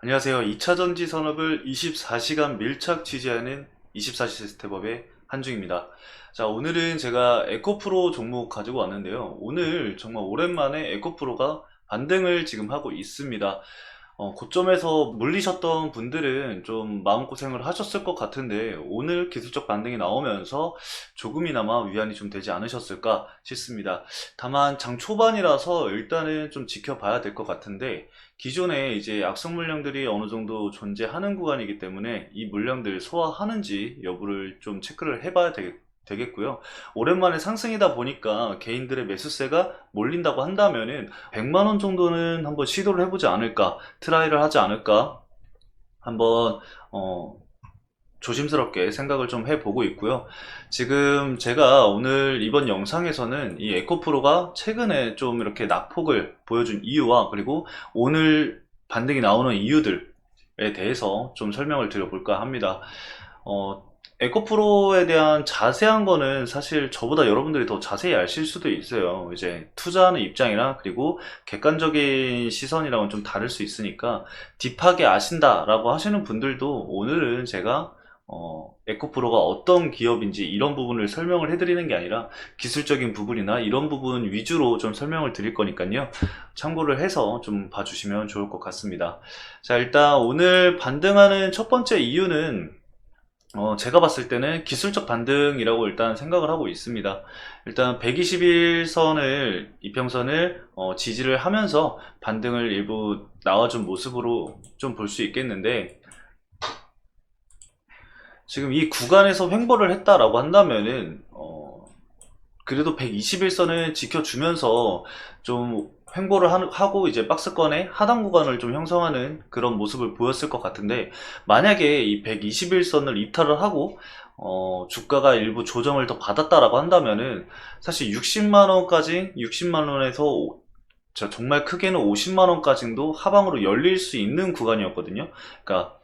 안녕하세요. 2차전지 산업을 24시간 밀착 취재하는 24시 스텝업의 한중입니다. 자, 오늘은 제가 에코프로 종목 가지고 왔는데요. 오늘 정말 오랜만에 에코프로가 반등을 지금 하고 있습니다. 고점에서 물리셨던 분들은 좀 마음고생을 하셨을 것 같은데 오늘 기술적 반등이 나오면서 조금이나마 위안이 좀 되지 않으셨을까 싶습니다. 다만 장 초반이라서 일단은 좀 지켜봐야 될 것 같은데 기존에 이제 악성 물량들이 어느 정도 존재하는 구간이기 때문에 이 물량들 소화하는지 여부를 좀 체크를 해봐야 되겠고요. 오랜만에 상승이다 보니까 개인들의 매수세가 몰린다고 한다면은 100만 원 정도는 한번 시도를 해보지 않을까, 트라이를 하지 않을까 한번 조심스럽게 생각을 좀 해보고 있고요. 지금 제가 오늘 이번 영상에서는 이 에코프로가 최근에 좀 이렇게 낙폭을 보여준 이유와 그리고 오늘 반등이 나오는 이유들에 대해서 좀 설명을 드려볼까 합니다. 에코프로에 대한 자세한 거는 사실 저보다 여러분들이 더 자세히 아실 수도 있어요. 이제 투자하는 입장이나 그리고 객관적인 시선이랑은 좀 다를 수 있으니까 딥하게 아신다라고 하시는 분들도 오늘은 제가 에코프로가 어떤 기업인지 이런 부분을 설명을 해드리는 게 아니라 기술적인 부분이나 이런 부분 위주로 좀 설명을 드릴 거니까요. 참고를 해서 좀 봐주시면 좋을 것 같습니다. 자, 일단 오늘 반등하는 첫 번째 이유는 제가 봤을 때는 기술적 반등이라고 일단 생각을 하고 있습니다. 일단 121선을, 이평선을 지지를 하면서 반등을 일부 나와준 모습으로 좀 볼 수 있겠는데, 지금 이 구간에서 횡보를 했다라고 한다면은, 그래도 121선을 지켜주면서 좀 횡보를 하고 이제 박스권의 하단 구간을 좀 형성하는 그런 모습을 보였을 것 같은데 만약에 이 121선을 이탈을 하고 주가가 일부 조정을 더 받았다라고 한다면은 사실 60만원에서 정말 크게는 50만원까지도 하방으로 열릴 수 있는 구간이었거든요. 그러니까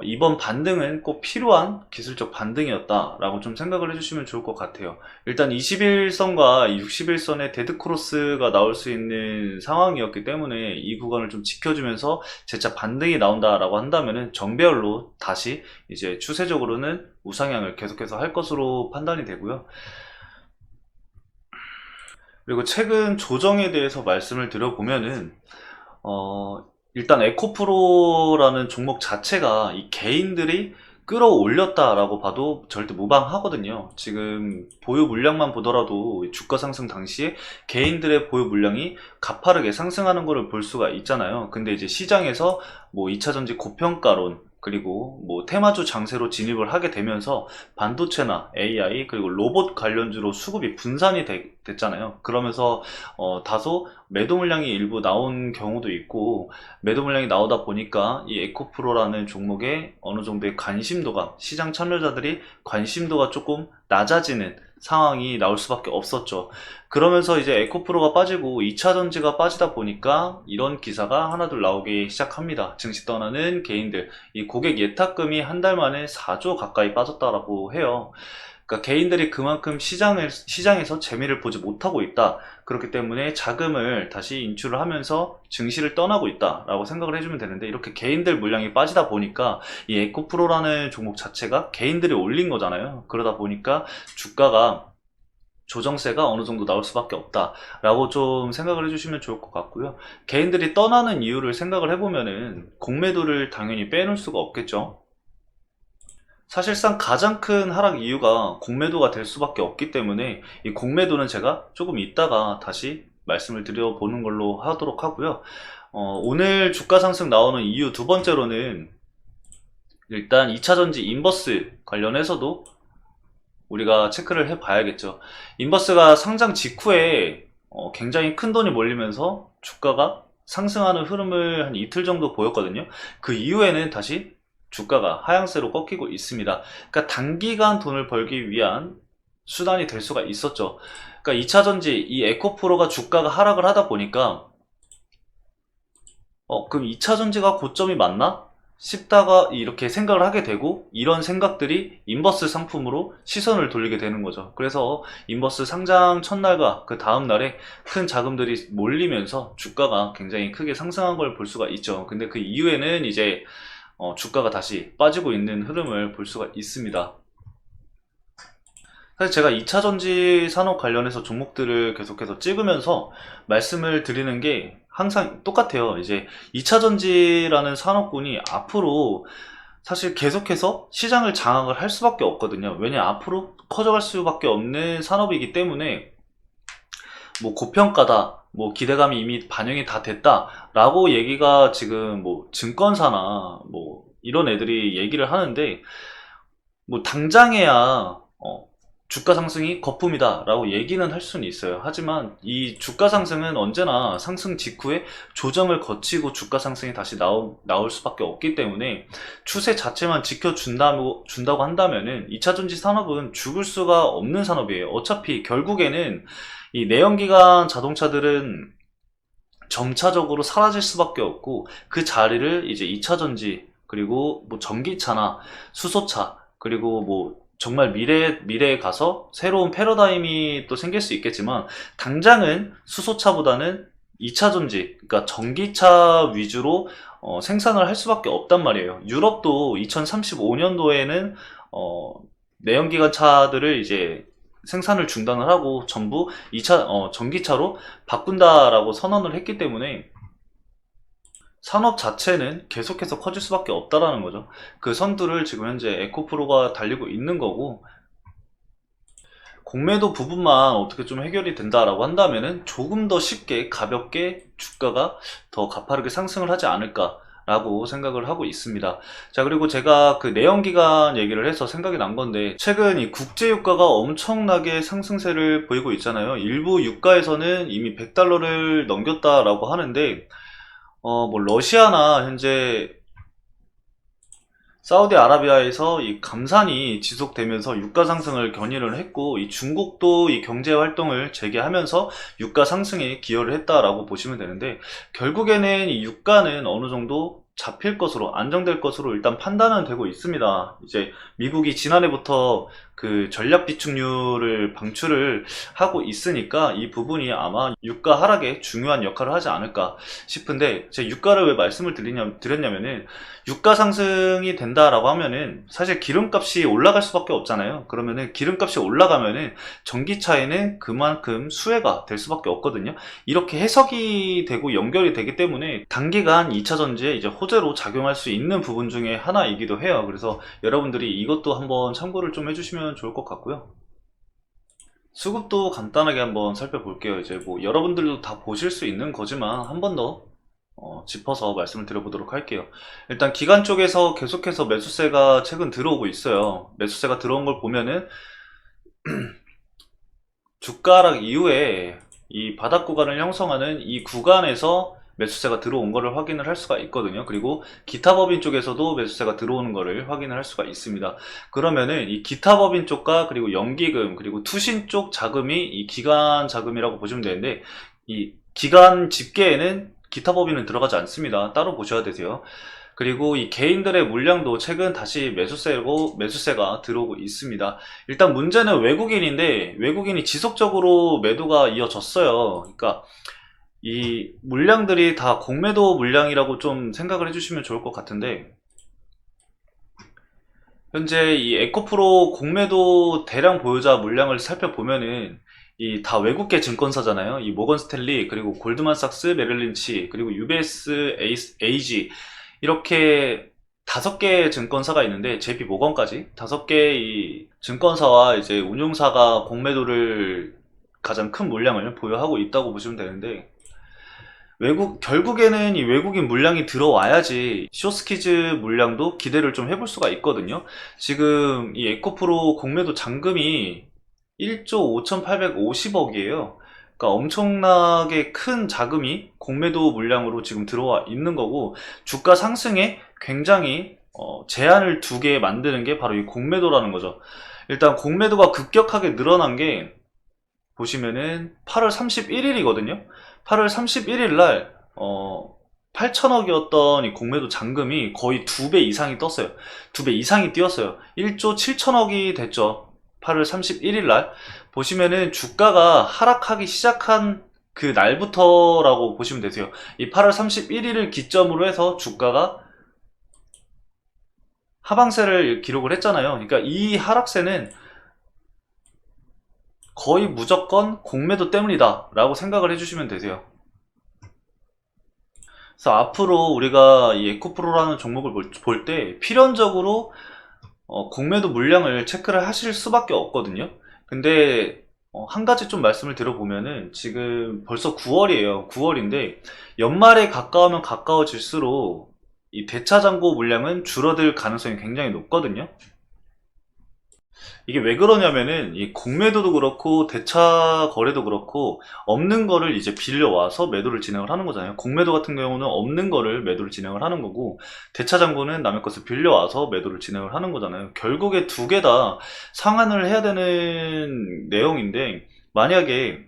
이번 반등은 꼭 필요한 기술적 반등이었다라고 좀 생각을 해주시면 좋을 것 같아요. 일단 21선과 61선의 데드크로스가 나올 수 있는 상황이었기 때문에 이 구간을 좀 지켜주면서 재차 반등이 나온다라고 한다면은 정배열로 다시 이제 추세적으로는 우상향을 계속해서 할 것으로 판단이 되고요. 그리고 최근 조정에 대해서 말씀을 드려보면은 일단 에코프로라는 종목 자체가 이 개인들이 끌어올렸다라고 봐도 절대 무방하거든요. 지금 보유 물량만 보더라도 주가 상승 당시에 개인들의 보유 물량이 가파르게 상승하는 것을 볼 수가 있잖아요. 근데 이제 시장에서 뭐 2차전지 고평가론 그리고 뭐 테마주 장세로 진입을 하게 되면서 반도체나 AI 그리고 로봇 관련주로 수급이 분산이 됐잖아요. 그러면서 다소 매도 물량이 일부 나온 경우도 있고 매도 물량이 나오다 보니까 이 에코프로라는 종목에 어느 정도의 관심도가 시장 참여자들이 관심도가 조금 낮아지는 상황이 나올 수밖에 없었죠. 그러면서 이제 에코프로가 빠지고 2차전지가 빠지다 보니까 이런 기사가 하나둘 나오기 시작합니다. 증시 떠나는 개인들, 이 고객 예탁금이 한 달 만에 4조 가까이 빠졌다라고 해요. 그러니까 개인들이 그만큼 시장에서 재미를 보지 못하고 있다. 그렇기 때문에 자금을 다시 인출을 하면서 증시를 떠나고 있다라고 생각을 해주면 되는데 이렇게 개인들 물량이 빠지다 보니까 이 에코프로라는 종목 자체가 개인들이 올린 거잖아요. 그러다 보니까 주가가 조정세가 어느 정도 나올 수밖에 없다라고 좀 생각을 해주시면 좋을 것 같고요. 개인들이 떠나는 이유를 생각을 해보면은 공매도를 당연히 빼놓을 수가 없겠죠. 사실상 가장 큰 하락 이유가 공매도가 될 수밖에 없기 때문에 이 공매도는 제가 조금 이따가 다시 말씀을 드려보는 걸로 하도록 하고요. 오늘 주가 상승 나오는 이유 두 번째로는 일단 2차전지 인버스 관련해서도 우리가 체크를 해봐야겠죠. 인버스가 상장 직후에 굉장히 큰 돈이 몰리면서 주가가 상승하는 흐름을 한 이틀 정도 보였거든요. 그 이후에는 다시 주가가 하향세로 꺾이고 있습니다. 그러니까 단기간 돈을 벌기 위한 수단이 될 수가 있었죠. 그러니까 2차전지 이 에코프로가 주가가 하락을 하다 보니까 그럼 2차전지가 고점이 맞나? 싶다가 이렇게 생각을 하게 되고, 이런 생각들이 인버스 상품으로 시선을 돌리게 되는 거죠. 그래서 인버스 상장 첫날과 그 다음날에 큰 자금들이 몰리면서 주가가 굉장히 크게 상승한 걸 볼 수가 있죠. 근데 그 이후에는 이제 주가가 다시 빠지고 있는 흐름을 볼 수가 있습니다. 사실 제가 2차전지 산업 관련해서 종목들을 계속해서 찍으면서 말씀을 드리는 게 항상 똑같아요. 이제 2차전지라는 산업군이 앞으로 사실 계속해서 시장을 장악을 할 수밖에 없거든요. 왜냐, 앞으로 커져갈 수밖에 없는 산업이기 때문에 뭐 고평가다, 뭐 기대감이 이미 반영이 다 됐다라고 얘기가 지금 뭐 증권사나 뭐 이런 애들이 얘기를 하는데, 뭐 당장에야 주가 상승이 거품이다 라고 얘기는 할 수는 있어요. 하지만 이 주가 상승은 언제나 상승 직후에 조정을 거치고 주가 상승이 다시 나올 수밖에 없기 때문에, 추세 자체만 지켜준다고 한다면은 2차전지 산업은 죽을 수가 없는 산업이에요. 어차피 결국에는 이 내연기관 자동차들은 점차적으로 사라질 수밖에 없고, 그 자리를 이제 2차전지, 그리고 뭐 전기차나 수소차, 그리고 뭐 정말 미래에 가서 새로운 패러다임이 또 생길 수 있겠지만, 당장은 수소차보다는 2차전지, 그러니까 전기차 위주로 생산을 할 수밖에 없단 말이에요. 유럽도 2035년도에는 내연기관 차들을 이제 생산을 중단을 하고 전부 전기차로 바꾼다라고 선언을 했기 때문에, 산업 자체는 계속해서 커질 수밖에 없다라는 거죠. 그 선두를 지금 현재 에코프로가 달리고 있는 거고, 공매도 부분만 어떻게 좀 해결이 된다라고 한다면은 조금 더 쉽게 가볍게 주가가 더 가파르게 상승을 하지 않을까라고 생각을 하고 있습니다. 자, 그리고 제가 그 내연기관 얘기를 해서 생각이 난 건데, 최근 이 국제 유가가 엄청나게 상승세를 보이고 있잖아요. 일부 유가에서는 이미 100달러를 넘겼다라고 하는데, 뭐 러시아나 현재 사우디아라비아에서 이 감산이 지속되면서 유가 상승을 견인을 했고, 이 중국도 이 경제 활동을 재개하면서 유가 상승에 기여를 했다라고 보시면 되는데, 결국에는 이 유가는 어느 정도 잡힐 것으로, 안정될 것으로 일단 판단은 되고 있습니다. 이제 미국이 지난해부터 그 전략 비축률을 방출을 하고 있으니까 이 부분이 아마 유가 하락에 중요한 역할을 하지 않을까 싶은데, 제가 유가를 왜 말씀을 드렸냐면은, 유가 상승이 된다라고 하면은 사실 기름값이 올라갈 수밖에 없잖아요. 그러면은 기름값이 올라가면은 전기차에는 그만큼 수혜가 될 수밖에 없거든요. 이렇게 해석이 되고 연결이 되기 때문에 단기간 2차전지에 이제 호재로 작용할 수 있는 부분 중에 하나이기도 해요. 그래서 여러분들이 이것도 한번 참고를 좀 해주시면 좋을 것 같고요. 수급도 간단하게 한번 살펴볼게요. 이제 뭐 여러분들도 다 보실 수 있는 거지만 한 번 더 짚어서 말씀을 드려보도록 할게요. 일단 기관 쪽에서 계속해서 매수세가 최근 들어오고 있어요. 매수세가 들어온 걸 보면은 주가락 이후에 이 바닥 구간을 형성하는 이 구간에서 매수세가 들어온 거를 확인을 할 수가 있거든요. 그리고 기타 법인 쪽에서도 매수세가 들어오는 거를 확인을 할 수가 있습니다. 그러면은 이 기타 법인 쪽과 그리고 연기금, 그리고 투신 쪽 자금이 이 기간 자금이라고 보시면 되는데, 이 기간 집계에는 기타 법인은 들어가지 않습니다. 따로 보셔야 되세요. 그리고 이 개인들의 물량도 최근 다시 매수세가 들어오고 있습니다. 일단 문제는 외국인인데, 외국인이 지속적으로 매도가 이어졌어요. 그러니까 이 물량들이 다 공매도 물량이라고 좀 생각을 해주시면 좋을 것 같은데, 현재 이 에코프로 공매도 대량 보유자 물량을 살펴보면은 이 다 외국계 증권사잖아요. 이 모건 스탠리, 그리고 골드만삭스, 메릴린치, 그리고 UBS, AG, 이렇게 5개 증권사가 있는데, JP 모건까지 5개 이 증권사와 이제 운용사가 공매도를 가장 큰 물량을 보유하고 있다고 보시면 되는데, 결국에는 이 외국인 물량이 들어와야지 쇼스키즈 물량도 기대를 좀 해볼 수가 있거든요. 지금 이 에코프로 공매도 잔금이 1조 5,850억이에요. 그러니까 엄청나게 큰 자금이 공매도 물량으로 지금 들어와 있는 거고, 주가 상승에 굉장히 제한을 두게 만드는 게 바로 이 공매도라는 거죠. 일단 공매도가 급격하게 늘어난 게 보시면은 8월 31일이거든요. 8월 31일 날 8천억이었던 이 공매도 잔금이 거의 2배 이상이 떴어요. 2배 이상이 뛰었어요. 1조 7천억이 됐죠. 8월 31일 날. 보시면은 주가가 하락하기 시작한 그 날부터라고 보시면 되세요. 이 8월 31일을 기점으로 해서 주가가 하방세를 기록을 했잖아요. 그러니까 이 하락세는 거의 무조건 공매도 때문이다 라고 생각을 해주시면 되세요. 그래서 앞으로 우리가 이 에코프로라는 종목을 볼 때 필연적으로 공매도 물량을 체크를 하실 수밖에 없거든요. 근데 한 가지 좀 말씀을 드려보면은 지금 벌써 9월이에요. 9월인데 연말에 가까우면 가까워질수록 이 대차장고 물량은 줄어들 가능성이 굉장히 높거든요. 이게 왜 그러냐면은 이 공매도도 그렇고 대차 거래도 그렇고 없는 거를 이제 빌려와서 매도를 진행을 하는 거잖아요. 공매도 같은 경우는 없는 거를 매도를 진행을 하는 거고 대차 잔고는 남의 것을 빌려와서 매도를 진행을 하는 거잖아요. 결국에 두 개 다 상환을 해야 되는 내용인데 만약에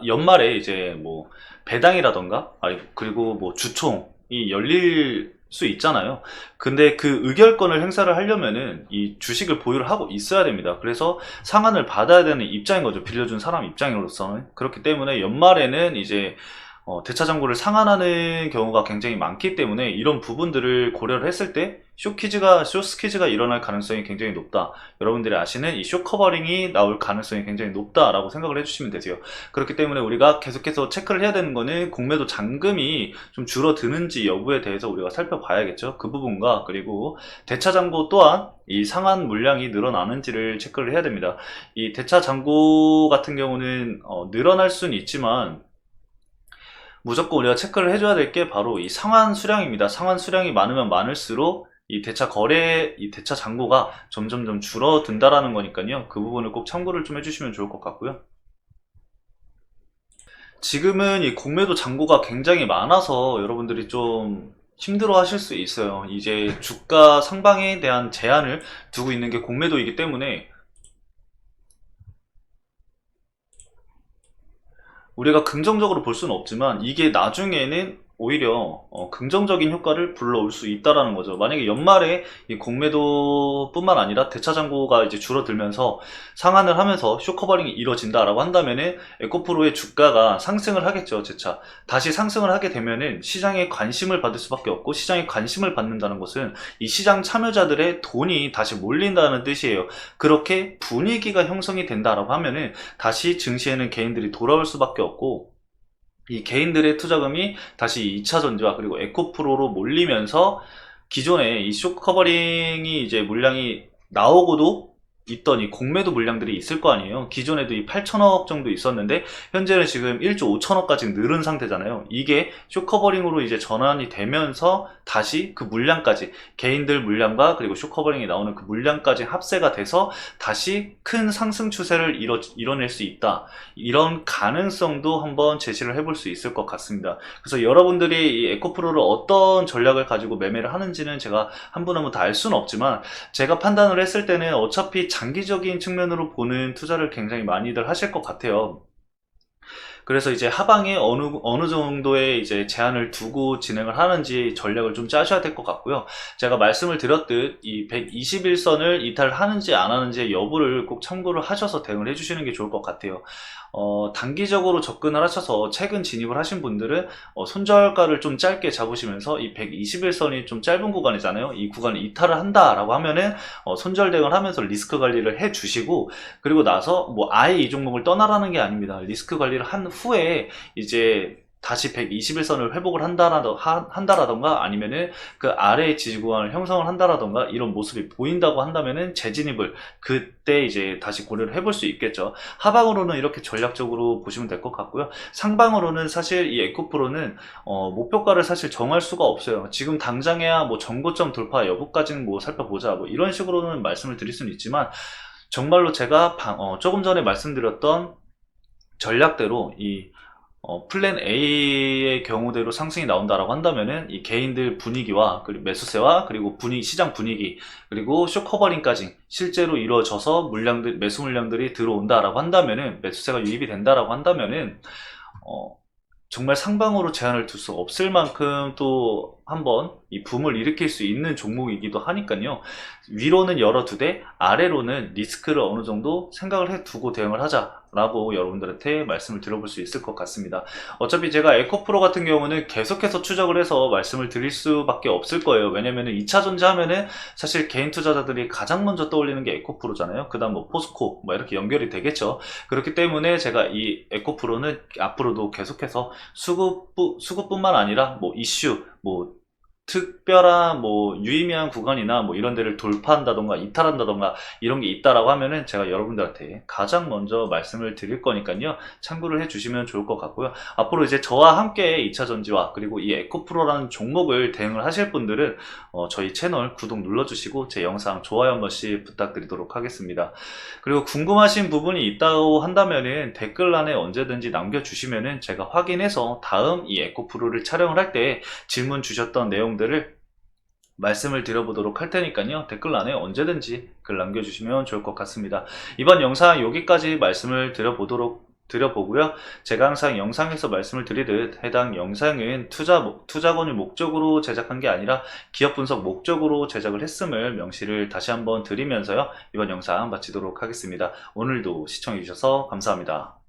연말에 이제 뭐 배당이라던가 아니 그리고 뭐 주총이 열릴 수 있잖아요. 근데 그 의결권을 행사를 하려면은 이 주식을 보유를 하고 있어야 됩니다. 그래서 상환을 받아야 되는 입장인 거죠. 빌려준 사람 입장으로서는. 그렇기 때문에 연말에는 이제 대차장고를 상환하는 경우가 굉장히 많기 때문에 이런 부분들을 고려를 했을 때 쇼스퀴즈가 일어날 가능성이 굉장히 높다. 여러분들이 아시는 이 쇼커버링이 나올 가능성이 굉장히 높다라고 생각을 해주시면 되세요. 그렇기 때문에 우리가 계속해서 체크를 해야 되는 거는 공매도 잔금이 좀 줄어드는지 여부에 대해서 우리가 살펴봐야겠죠. 그 부분과 그리고 대차장고 또한 이 상한 물량이 늘어나는지를 체크를 해야 됩니다. 이 대차장고 같은 경우는 늘어날 수는 있지만 무조건 우리가 체크를 해줘야 될 게 바로 이 상환 수량입니다. 상환 수량이 많으면 많을수록 이 대차 잔고가 점점점 줄어든다라는 거니까요. 그 부분을 꼭 참고를 좀 해주시면 좋을 것 같고요. 지금은 이 공매도 잔고가 굉장히 많아서 여러분들이 좀 힘들어 하실 수 있어요. 이제 주가 상방에 대한 제한을 두고 있는 게 공매도이기 때문에 우리가 긍정적으로 볼 수는 없지만 이게 나중에는 오히려 긍정적인 효과를 불러올 수 있다라는 거죠. 만약에 연말에 이 공매도 뿐만 아니라 대차장고가 이제 줄어들면서 상한을 하면서 쇼커버링이 이루어진다라고 한다면은 에코프로의 주가가 상승을 하겠죠. 재차 다시 상승을 하게 되면은 시장에 관심을 받을 수밖에 없고, 시장에 관심을 받는다는 것은 이 시장 참여자들의 돈이 다시 몰린다는 뜻이에요. 그렇게 분위기가 형성이 된다라고 하면은 다시 증시에는 개인들이 돌아올 수밖에 없고, 이 개인들의 투자금이 다시 2차 전지와 그리고 에코프로로 몰리면서 기존에 이 쇼커버링이 이제 물량이 나오고도 있던 이 공매도 물량들이 있을 거 아니에요. 기존에도 이 8천억 정도 있었는데 현재는 지금 1조 5천억까지 늘은 상태잖아요. 이게 쇼커버링으로 이제 전환이 되면서 다시 그 물량까지, 개인들 물량과 그리고 쇼커버링이 나오는 그 물량까지 합세가 돼서 다시 큰 상승 추세를 이뤄낼 수 있다. 이런 가능성도 한번 제시를 해볼 수 있을 것 같습니다. 그래서 여러분들이 이 에코프로를 어떤 전략을 가지고 매매를 하는지는 제가 한 분 한 분 다 알 수는 없지만, 제가 판단을 했을 때는 어차피 장기적인 측면으로 보는 투자를 굉장히 많이들 하실 것 같아요. 그래서 이제 하방에 어느 정도의 이제 제한을 두고 진행을 하는지 전략을 좀 짜셔야 될 것 같고요. 제가 말씀을 드렸듯 이 121선을 이탈하는지 안 하는지의 여부를 꼭 참고를 하셔서 대응을 해주시는 게 좋을 것 같아요. 단기적으로 접근을 하셔서 최근 진입을 하신 분들은 손절가를 좀 짧게 잡으시면서 이 121선이 좀 짧은 구간이잖아요. 이 구간을 이탈을 한다라고 하면은 손절 대응을 하면서 리스크 관리를 해 주시고, 그리고 나서 뭐 아예 이 종목을 떠나라는 게 아닙니다. 리스크 관리를 한 후에 이제 다시 121선을 회복을 한다라던가 아니면은 그 아래의 지지 구간을 형성을 한다라던가 이런 모습이 보인다고 한다면은 재진입을 그때 이제 다시 고려를 해볼 수 있겠죠. 하방으로는 이렇게 전략적으로 보시면 될 것 같고요. 상방으로는 사실 이 에코프로는 목표가를 사실 정할 수가 없어요. 지금 당장에야 뭐 전고점 돌파 여부까지는 뭐 살펴보자 뭐 이런 식으로는 말씀을 드릴 수는 있지만, 정말로 제가 조금 전에 말씀드렸던 전략대로 이 플랜 A의 경우대로 상승이 나온다라고 한다면은 이 개인들 분위기와 그리고 매수세와 그리고 시장 분위기 그리고 쇼커버링까지 실제로 이루어져서 매수 물량들이 들어온다라고 한다면은, 매수세가 유입이 된다라고 한다면은 정말 상방으로 제한을 둘 수 없을 만큼 또 한번 이 붐을 일으킬 수 있는 종목이기도 하니까요. 위로는 열어두되 아래로는 리스크를 어느 정도 생각을 해두고 대응을 하자라고 여러분들한테 말씀을 드려볼 수 있을 것 같습니다. 어차피 제가 에코프로 같은 경우는 계속해서 추적을 해서 말씀을 드릴 수밖에 없을 거예요. 왜냐면은 2차 전지 하면은 사실 개인 투자자들이 가장 먼저 떠올리는 게 에코프로잖아요. 그 다음 뭐 포스코 뭐 이렇게 연결이 되겠죠. 그렇기 때문에 제가 이 에코프로는 앞으로도 계속해서 수급뿐만 아니라 뭐 이슈, 뭐 특별한 뭐 유의미한 구간이나 뭐 이런 데를 돌파한다던가 이탈한다던가 이런 게 있다라고 하면은 제가 여러분들한테 가장 먼저 말씀을 드릴 거니까요. 참고를 해 주시면 좋을 것 같고요. 앞으로 이제 저와 함께 2차 전지와 그리고 이 에코프로라는 종목을 대응을 하실 분들은 저희 채널 구독 눌러주시고 제 영상 좋아요 한 번씩 부탁드리도록 하겠습니다. 그리고 궁금하신 부분이 있다고 한다면은 댓글란에 언제든지 남겨주시면은 제가 확인해서 다음 이 에코프로를 촬영을 할 때 질문 주셨던 내용들을 말씀을 드려보도록 할 테니까요. 댓글란에 언제든지 글 남겨주시면 좋을 것 같습니다. 이번 영상 여기까지 말씀을 드려보고요. 제가 항상 영상에서 말씀을 드리듯 해당 영상은 투자권을 목적으로 제작한 게 아니라 기업 분석 목적으로 제작을 했음을 명시를 다시 한번 드리면서요. 이번 영상 마치도록 하겠습니다. 오늘도 시청해주셔서 감사합니다.